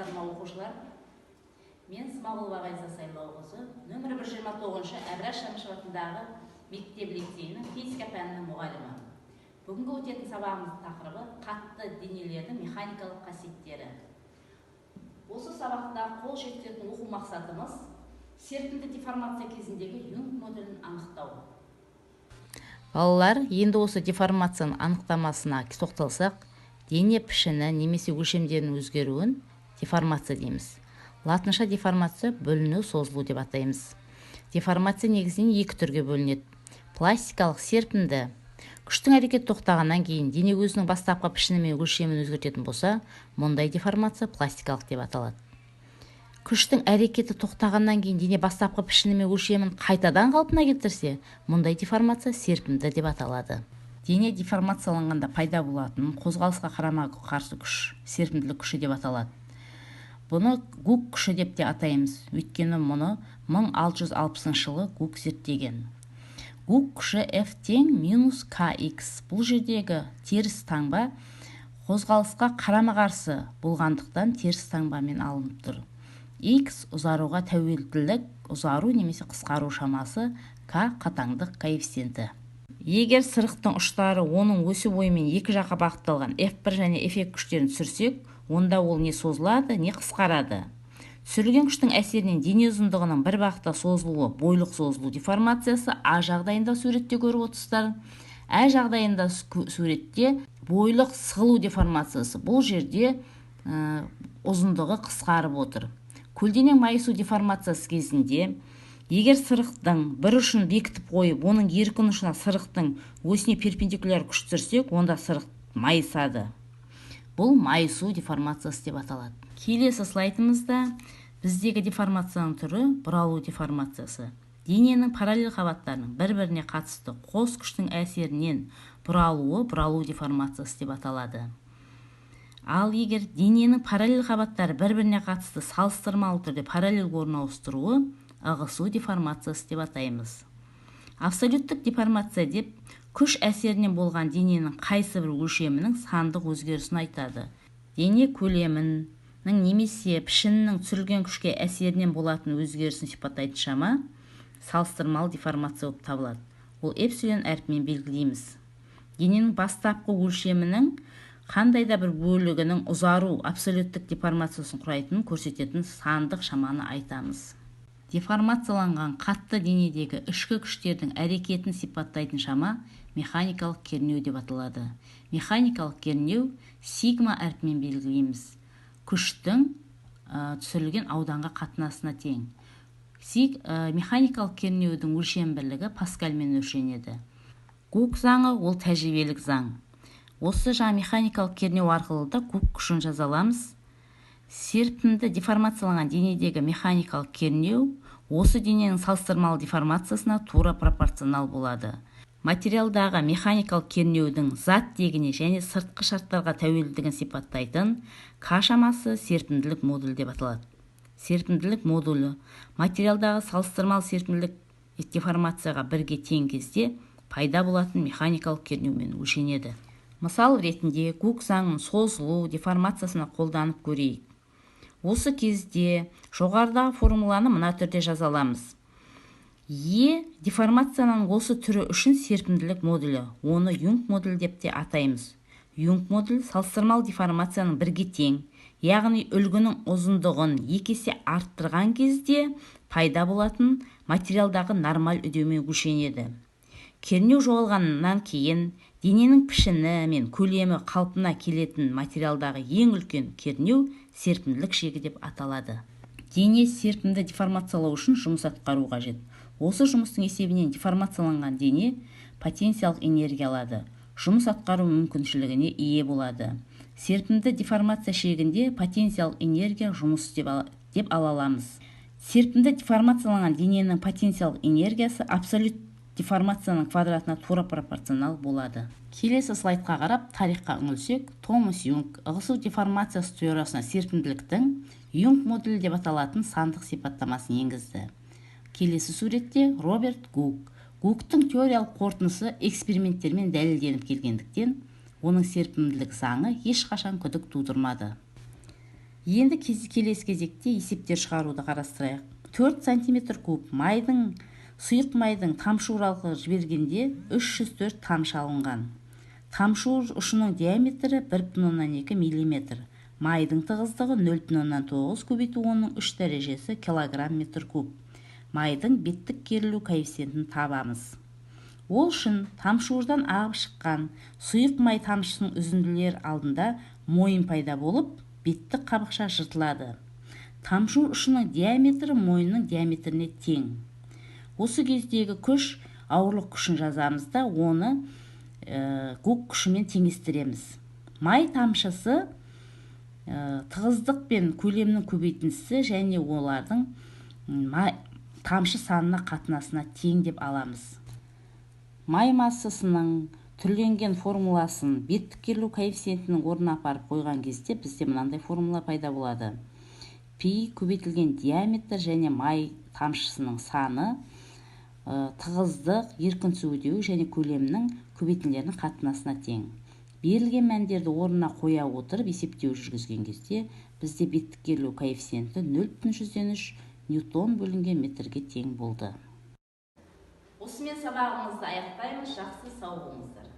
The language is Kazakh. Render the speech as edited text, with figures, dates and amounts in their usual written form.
саламатсыздар ма оқушылар? Мен Смағұлова Ғайза Сайлауқызы, нөмірі 129-шы Әбраш Шәмшев атындағы мектеп-лицейінің физика пәнінің мұғалімі. Бүгінгі өтетін сабағымыздың тақырыбы қатты денелердің механикалық қасиеттері. Осы сабақта қол жеткізетін оқу мақсатымыз серпімді деформация кезіндегі Юнг моделін анықтау. Балалар, енді осы деформацияның анықтамасына тоқталсақ, дене пішіні немесе өлшемдерінің өзгеруін деформация дейміз. Латынша деформация бөліну, созылу деп атаймыз. Деформация негізінен екі түрге бөлінеді. Пластикалық серпімді. Күштің әрекет тоқтағаннан кейін дене өзінің бастапқы пішіні мен өлшемін өзгертетін болса, мұндай деформация пластикалық деп аталады. Күштің әрекеті тоқтағаннан кейін дене бастапқы пішіні мен өлшемін қайтадан қалпына келтірсе, мұндай деформация серпімді деп аталады. Дене деформацияланғанда пайда болатын қозғалысқа қарама қарсы күш серпімділік күші деп аталады. Бұны Гук күші деп те атаймыз, өйткені мұны 1660 жылы Гук зерттеген. Гук күші F тең минус KX. Бұл жердегі теріс таңба қозғалысқа қарама қарсы болғандықтан теріс таңбамен алынып тұр. X ұзаруға тәуелділік, ұзару немесе қысқару шамасы, K қатаңдық коэффициенті. Егер сырықтың ұштары оның өсу бойымен екі жаққа бағытталған F1 және F2 күштерін түсірсек, онда ол не созылады, не қысқарады. Түсірілген күштің әсерінен дене ұзындығының бір бағытта созылуы, бойлық созылу деформациясы А жағдайында суретте көріп отырсыздар. Ә жағдайында суретте бойлық сығылу деформациясы. Бұл жерде ұзындығы қысқарып отыр. Көлденең майысу деформациясы кезінде егер сырықтың бір ұшын бекітіп қойып, оның еркін ұшына сырықтың осіне перпендикуляр күш түсірсек, онда сырық майысады. Бұл майысу деформациясы деп аталады. Келесі слайдымызда біздегі деформацияның түрі бұралу деформациясы. Дененің параллель қабаттарының бір-біріне қатысты қос күштің әсерінен бұралу деформациясы деп аталады. Ал егер дененің параллель қабаттары бір-біріне қатысты салыстырмалы түрде параллель орын ауыстыруы ығысу деформациясы деп атаймыз. Абсолюттік деформация деп күш әсерінен болған дененің қайсы бір өлшемінің сандық өзгерісін айтады. Дене көлемінің немесе пішінінің түсірілген күшке әсерінен болатын өзгерісін сипаттайтын шама салыстырмалы деформация болып табылады. Ол эпсилон әрпімен белгілейміз. Дененің бастапқы өлшемінің қандай да бір бөлігінің ұзару абсолюттік деформациясын құрайтынын көрсететін сандық шаманы айтамыз. Деформацияланған қатты денедегі ішкі күштердің әрекетін сипаттайтын шама механикалық кернеу деп аталады. Механикалық кернеу сигма әрпімен белгілейміз. Күштің түсірілген ауданға қатынасына тең. Механикалық кернеудің өлшем бірлігі паскальмен өлшенеді. Гук заңы ол тәжірибелік заң. Осы жаңа механикалық кернеу арқылы да Гук күшін жаза аламыз. Серпімді деформацияланған денедегі механикалық кернеу осы дененің салыстырмалы деформациясына тура пропорционал болады. Материалдағы механикалық кернеудің зат тегіне және сыртқы шарттарға тәуелділігін сипаттайтын К шамасы серпімділік модулі деп аталады. Серпімділік модулі материалдағы салыстырмалы серпімділік деформацияға бірге тең кезде пайда болатын механикалық кернеумен өлшенеді. Мысал ретінде Гук заңын созылу деформациясына қолданып көрейік. Осы кезде жоғарыдағы формуланы мына түрде жаза аламыз. Е деформацияның осы түрі үшін серпімділік модулі, оны Юнг модулі деп те атаймыз. Юнг модулі салыстырмалы деформацияның бірге тең, яғни үлгінің ұзындығын екі есе арттырған кезде пайда болатын материалдағы нормаль үдеумен өлшенеді. Кернеу жоғалғаннан кейін дененің пішіні мен көлемі қалпына келетін материалдағы ең үлкен кернеу серпімділік шегі деп аталады. Дене серпімді деформациялау үшін жұмыс атқару қажет. Осы жұмыстың есебінен деформацияланған дене потенциялық энергия алады. Жұмыс атқару мүмкіншілігіне ие болады. Серпімді деформация шегінде потенциялық энергия жұмыс деп ала аламыз. Серпімді деформацияланған дененің потенциялық энергиясы абсолют деформацияның квадратына тура пропорционал болады. Келесі слайдқа қарап тарихқа үңілсек, Томас Юнг ығысу деформациясы теориясына серпімділіктің Юнг модулі деп аталатын сандық сипаттамасын енгізді. Келесі суретте Роберт Гук. Гуктың теориялық қорытындысы эксперименттермен дәлелденіп келгендіктен, оның серпімділік заңы ешқашан күдік тудырмады. Енді келесі кезекте есептер шығаруды қарастырайық. 4 см куб майдың сұйық майдың тамшуыр арқылы жібергенде 304 тамшы алынған. Тамшуыр ұшының диаметрі 1,2 мм. Майдың тығыздығы 0,9 көбейту 3 дәрежесі килограмм метр куб. Майдың беттік керілу коэффициентін табамыз. Ол үшін тамшуырдан ағып шыққан сұйық май тамшысының үзінділер алдында мойын пайда болып, беттік қабықша жыртылады. Тамшуыр ұшының диаметрі мойынның диаметріне тең. Осы кездегі күш ауырлық күшін жазамыз да, оны гук күшімен теңестіреміз. Май тамшысы тығыздық пен көлемнің көбейтіндісі және олардың тамшы санына қатынасына тең деп аламыз. Май массасының түрленген формуласын беттік керілу коэффициентінің орнына апарып қойған кезде бізде мынандай формула пайда болады. Пи көбейтілген диаметр және май тамшысының саны тығыздық, еркін сөйлеу және көлемнің көбейтінділерінің қатынасына тең. Берілген мәндерді орнына қоя отырып есептеу жүргізген кезде бізде беттік керілу коэффициенті 0,3 ньютон бөлінген метрге тең болды. Осымен сабағымызды аяқтаймыз. Жақсы сау болыңыздар.